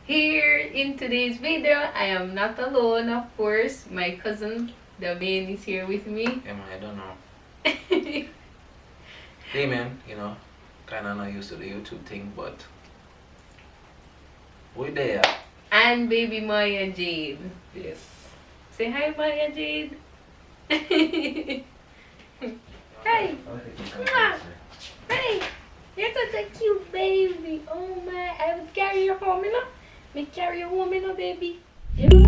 Here in today's video, I am not alone, of course. My cousin, the main, is here with me. Yeah, man, I don't know. Hey, man, kind of not used to the YouTube thing, but we're there. And baby Maya Jade. Yes. Say hi, Maya Jade. Hey. Mwah. Hey. You're such a cute baby. Oh my, I would carry you home, you know? Me carry you home, you know, baby. You know?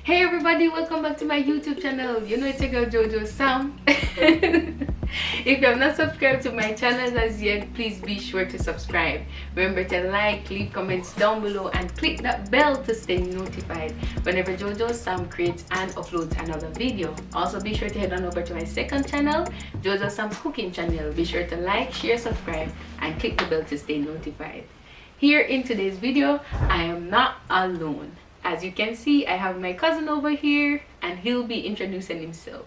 Hey everybody, welcome back to my YouTube channel. You know it's your girl Jojo Sam. If you have not subscribed to my channel as yet, please be sure to subscribe. Remember to like, leave comments down below, and click that bell to stay notified whenever Jojo Sam creates and uploads another video. Also be sure to head on over to my second channel, Jojo Sam's Cooking Channel. Be sure to like, share, subscribe, and click the bell to stay notified. Here in today's video, I am not alone. As you can see, I have my cousin over here, and he'll be introducing himself.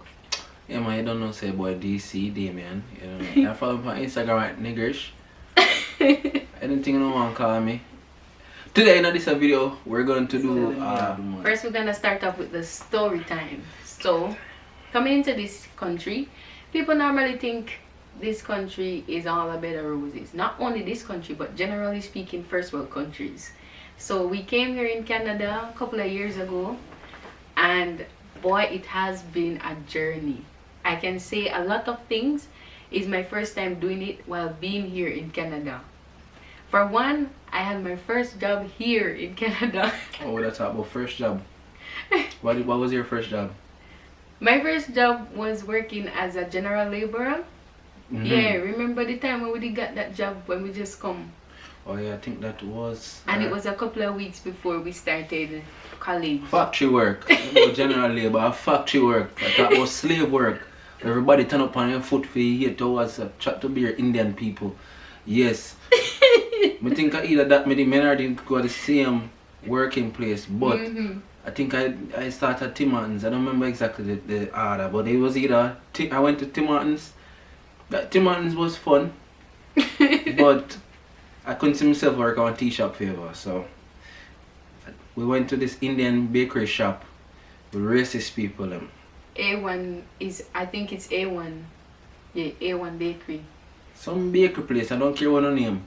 Yeah, man, you don't know, say boy DC Damien. I follow him on Instagram at niggerish. Anything you don't want to call me. Today in this video, we're going to do first we're gonna start off with the story time. So, coming into this country, people normally think this country is all a bed of roses. Not only this country, but generally speaking, first world countries. So we came here in Canada a couple of years ago, and boy, it has been a journey. I can say a lot of things. Is my first time doing it while being here in Canada. For one, I had my first job here in Canada. Oh, that's about first job. What was your first job? My first job was working as a general laborer. Yeah, remember the time when we got that job when we just come? Oh yeah, I think that was... And it was a couple of weeks before we started college. Factory work. No general labor, factory work. That was slave work. Everybody turn up on your foot for 8 hours, chat to be your Indian people. Yes. I think either that many men or didn't go to the same working place, but I think I started Tim Hortons. I don't remember exactly the order, but it was either I went to Tim Hortons. That Tim Hortons was fun, but I couldn't see myself work on a tea shop favor, so we went to this Indian bakery shop with racist people. A1 is, I think it's A1. Yeah, A1 bakery. Some bakery place, I don't care what the name.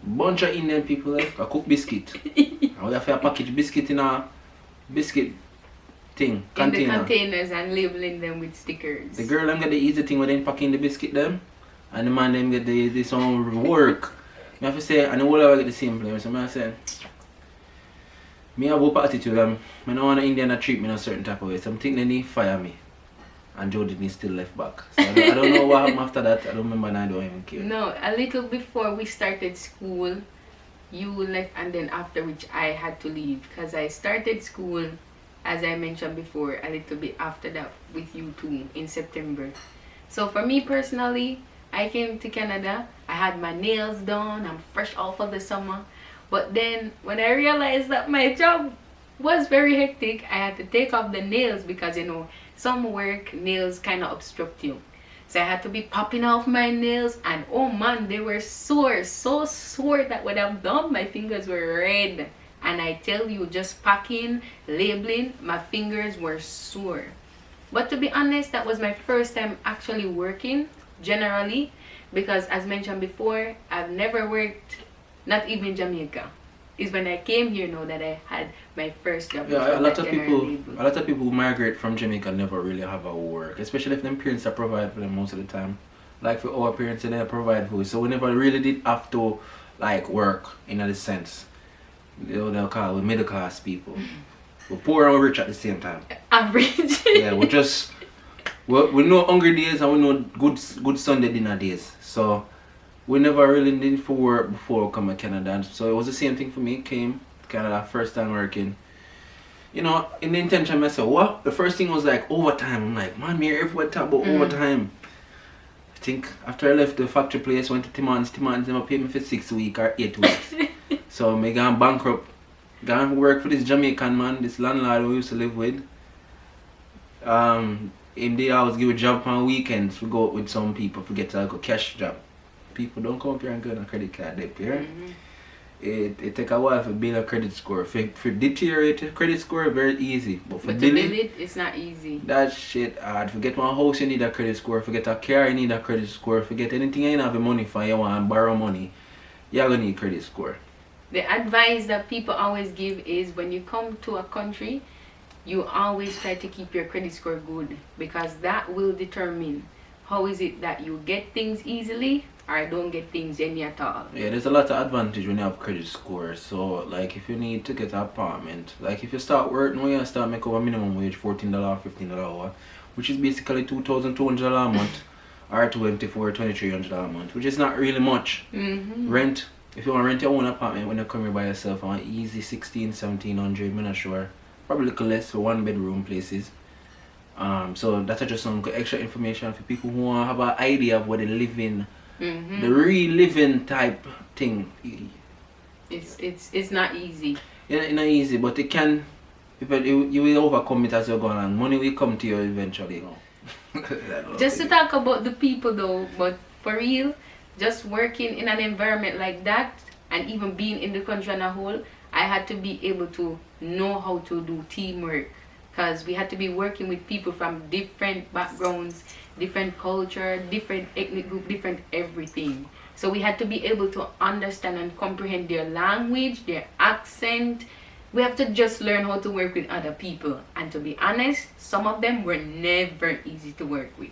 Bunch of Indian people I cook biscuit. And we have to package biscuit in a biscuit thing, container. In the containers and labeling them with stickers. The girl them get the easy thing when they packing the biscuit them, and the man them get the some work. I have to say, and the whole of I get the same place. So I say, me have a attitude. I don't want an Indian to treat me in a certain type of way. So I'm thinking they need to fire me. And Joe didn't still left back. So I don't know what happened after that. I don't remember and I don't even care. No, a little before we started school, you left, and then after which I had to leave. Because I started school, as I mentioned before, a little bit after that with you too in September. So for me personally, I came to Canada. I had my nails done. I'm fresh off of the summer. But then when I realized that my job was very hectic, I had to take off the nails because, some work nails kind of obstruct you. So I had to be popping off my nails, and oh man, they were sore. So sore that when I'm done, my fingers were red. And I tell you, just packing, labeling, my fingers were sore. But to be honest, that was my first time actually working generally, because as mentioned before, I've never worked, not even in Jamaica. It's when I came here now that I had my first job. Yeah, a lot of people who migrate from Jamaica never really have a work, especially if them parents are provide for them most of the time. Like for our parents, they provide for us, so we never really did have to like work in a sense. They'll call we middle class people. We're poor and rich at the same time. Average. Yeah, we know hungry days and we know good Sunday dinner days. So we never really did for work before we come to Canada. So it was the same thing for me. Came to Canada, first time working. In the intention I said, what? The first thing was like overtime. I'm like, man, me everyone talk about overtime. I think after I left the factory place, went to Tim Hortons never paid me for 6 weeks or 8 weeks. So I got bankrupt. Got work for this Jamaican man, this landlord we used to live with. they always give a job on weekends. We go out with some people, forget to go cash job. People don't come up here and get a credit card debt here. It take a while to build a credit score. For deteriorate a credit score, very easy. But for to build it, it's not easy. That shit hard. For get one house, you need a credit score. For get a car, you need a credit score. For get anything you ain't have the money for, you want to borrow money, you're gonna need credit score. The advice that people always give is when you come to a country, you always try to keep your credit score good, because that will determine how is it that you get things easily or don't get things any at all. Yeah, there's a lot of advantage when you have credit score. So like if you need to get an apartment, like if you start working, when you start make over minimum wage $14, $15 an hour, which is basically $2,200 a month or $2,300 a month, which is not really much. Rent, if you want to rent your own apartment when you come here by yourself, on easy $1,600-$1,700, I'm not sure, probably a little less for 1-bedroom places. So that's just some extra information for people who want to have an idea of what they live in. The real living type thing. It's not easy. Yeah, it's not easy, but it can. You will overcome it as you go along. Money will come to you eventually. Just to talk about the people though, but for real, just working in an environment like that, and even being in the country on a whole, I had to be able to know how to do teamwork, because we had to be working with people from different backgrounds, different culture, different ethnic group, different everything. So we had to be able to understand and comprehend their language, their accent. We have to just learn how to work with other people. And to be honest, some of them were never easy to work with.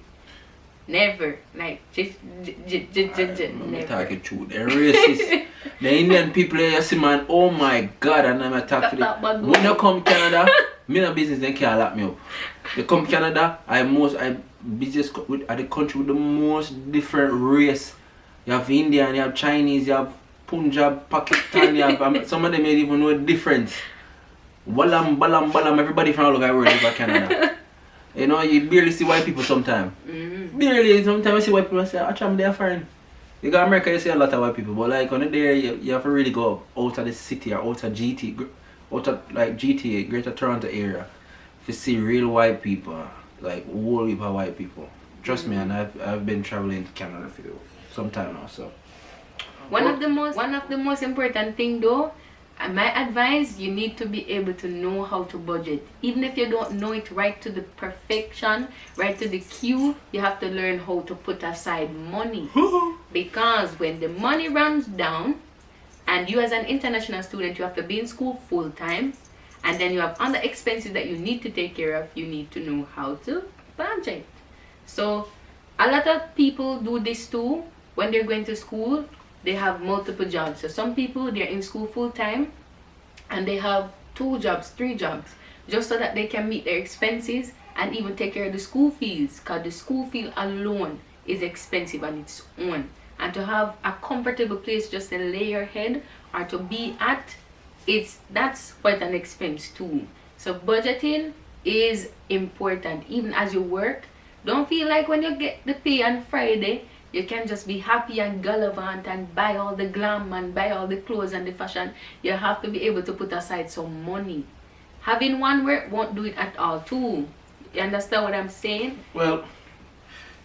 Never. Like, never. Talking true. They're racist. The Indian people, you see, man, oh my God, and I'm attacking them. When you come to Canada, me no business, they can't lock me up. You come to Canada, I business with the country with the most different race. You have Indian, you have Chinese, you have Punjab, Pakistan, you have some of them don't even know the difference. Balam, balam, balam, everybody from all over the world live in Canada. You know, you barely see white people sometimes. Barely, sometimes you see white people and say, actually, they're foreign. You got America, you see a lot of white people, but like on the there, you have to really go out of the city or out of GT, out of like GTA, Greater Toronto area, to see real white people, like whole heap of white people. Trust me, and I've been traveling to Canada for some time now, so. One of the most important thing though, and my advice, you need to be able to know how to budget. Even if you don't know it right to the perfection, right to the Q, you have to learn how to put aside money. Because when the money runs down, and you as an international student, you have to be in school full time, and then you have other expenses that you need to take care of, you need to know how to budget. So a lot of people do this too. When they're going to school, they have multiple jobs. So some people, they're in school full time and they have 2 jobs, 3 jobs, just so that they can meet their expenses and even take care of the school fees, because the school fee alone is expensive on its own. And to have a comfortable place just to lay your head or to be at, that's quite an expense too. So budgeting is important. Even as you work, don't feel like when you get the pay on Friday, you can just be happy and gallivant and buy all the glam and buy all the clothes and the fashion. You have to be able to put aside some money. Having one work won't do it at all too. You understand what I'm saying? Well,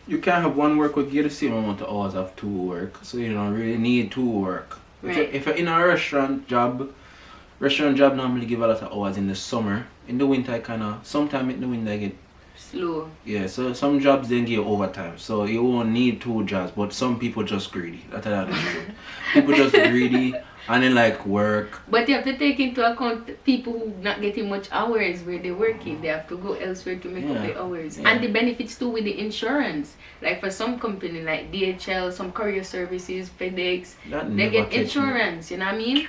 you can't have one work with you the same amount of hours of 2 work, so you don't really need 2 work. Right. If you're in a restaurant job normally give a lot of hours in the summer. In the winter, sometime in the winter I get slow. Yeah, so some jobs then give overtime, so you won't need 2 jobs, but some people just greedy. That's what I do. People just greedy and then like work. But you have to take into account people who not getting much hours where they're working. They have to go elsewhere to make up the hours. Yeah. And the benefits too with the insurance. Like for some company like DHL, some courier services, FedEx, they get insurance, you know what I mean?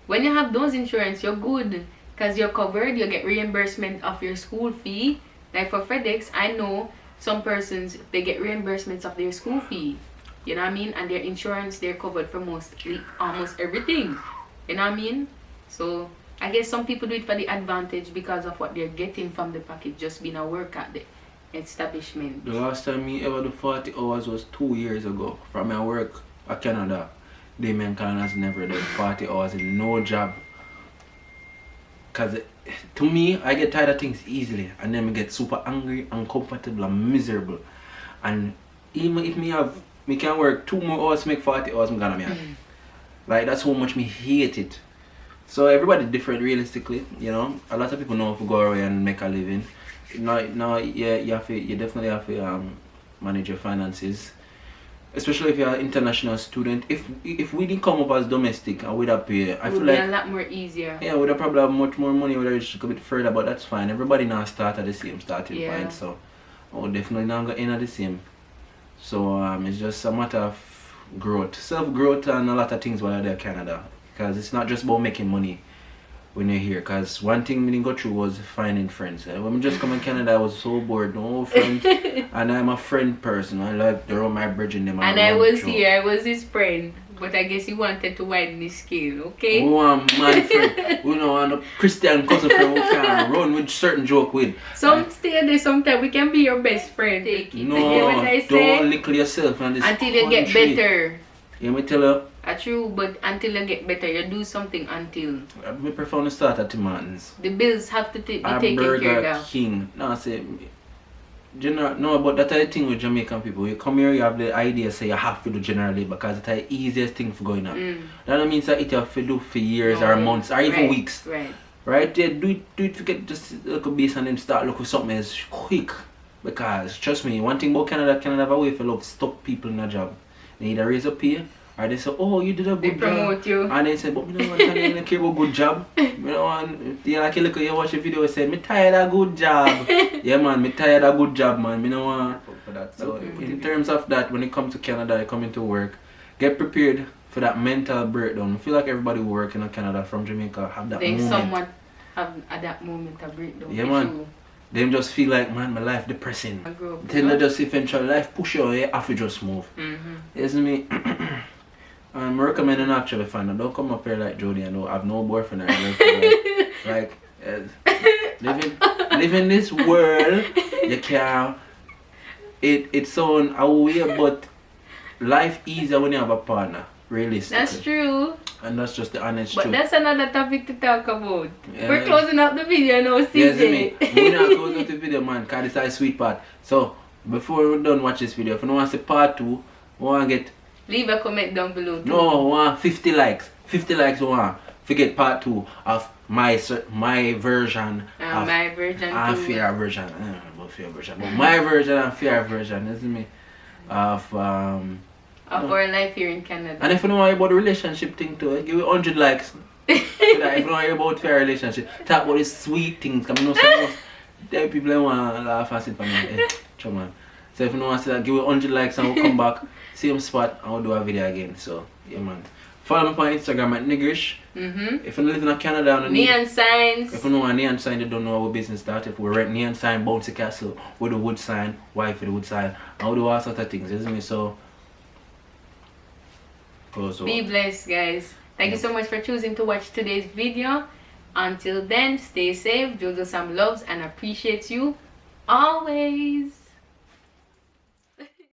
When you have those insurance, you're good because you're covered. You get reimbursement of your school fee. Like for FedEx, I know some persons, they get reimbursements of their school fee. You know what I mean? And their insurance, they're covered for almost everything. You know what I mean? So I guess some people do it for the advantage because of what they're getting from the package, just being a work at the establishment. The last time me ever do 40 hours was 2 years ago. From my work at Canada, Damien Canada's never done 40 hours in no job. Because to me, I get tired of things easily, and then I get super angry, uncomfortable, and miserable. And even if me can work 2 more hours, make 40 hours, I'm gonna be happy. Like, that's how much me hate it. So everybody different realistically, you know. A lot of people know if you go away and make a living. No, yeah, you definitely have to manage your finances. Especially if you're an international student. If we didn't come up as domestic and we'd have pay, I feel like a lot more easier. Yeah, we'd have probably have much more money, we'd have reached a bit further, but that's fine. Everybody now start at the same starting point, so definitely not gonna end at the same. So it's just a matter of growth, self-growth, and a lot of things while you're there in Canada. Because it's not just about making money when you're here. Because one thing we didn't go through was finding friends. When we just come in Canada, I was so bored, no friends. And I'm a friend person. I like they're all my bridge in them. And I was here, I was his friend. But I guess he wanted to widen his scale, okay? We want man friend. We don't want a Christian cousin friend who can run with certain joke with. Some stay there sometimes. We can be your best friend. Take it. No, you hear what I say? don't lickle yourself on this until you get better. You me tell you? True, but until you get better, you do something until. I prefer to start at Tim Martins. The bills have to be taken care of. King. No, I say, no, but that's the thing with Jamaican people. You come here, you have the idea, say you have to do generally because it's the easiest thing for going on. That means that it you have to do for years or months or even weeks. Right? Yeah, do it to get just a little base and then start looking for something else quick. Because trust me, one thing about Canada have a way for love stop people in a job. They either raise up pay or they say, oh, you did a good job. They promote you. And they say, but me don't want to care about good job. Me don't want, you like you watch a video and say, me tired of good job. Yeah man, me tired of good job man. Me don't want for that. So in terms of that, when it comes to Canada, you come into work, get prepared for that mental breakdown. I feel like everybody who work in Canada from Jamaica have that moment. Someone have at that moment a breakdown. Yeah man. Them just feel like, man, my life depressing. Then they just eventually life push you, you have to just move. You see me? I'm recommending actually find out. Don't come up here like Jody and don't have no boyfriend or girlfriend. Like, live in this world, you can't. It sounds a way, but life easier when you have a partner. Realistically. That's true. And that's just the honest truth. But that's another topic to talk about. Yeah, we're closing out the video now, CJ. Yes, we're not closing out the video, man, because this is a sweet part. So, before we're done watch this video, if you want to see part 2, we want to get... Leave a comment down below too. No, we want 50 likes. 50 likes we want. Forget part 2 of my version. My version and too. Fair version. I don't know about fair version. But my version and fair version, isn't me? Of our life here in Canada. And if you don't want to hear about the relationship thing too, give it 100 likes. If you don't want to hear about fair relationship, talk about the sweet things. Because I know some there people that want to laugh and sit on me. Come on. So if you don't want to see that, give it 100 likes and we'll come back, same spot, and we'll do a video again. So, yeah man. Follow me on Instagram at Niggerish. If you live in Canada, neon signs. If you know a neon sign, you don't know our business start. If we rent neon sign, bouncy castle, we do wood sign, wife for the wood sign, and we do all sorts of things, isn't it? So, be blessed, guys. Thank you so much for choosing to watch today's video. Until then, stay safe, Jojo some loves and appreciates you always.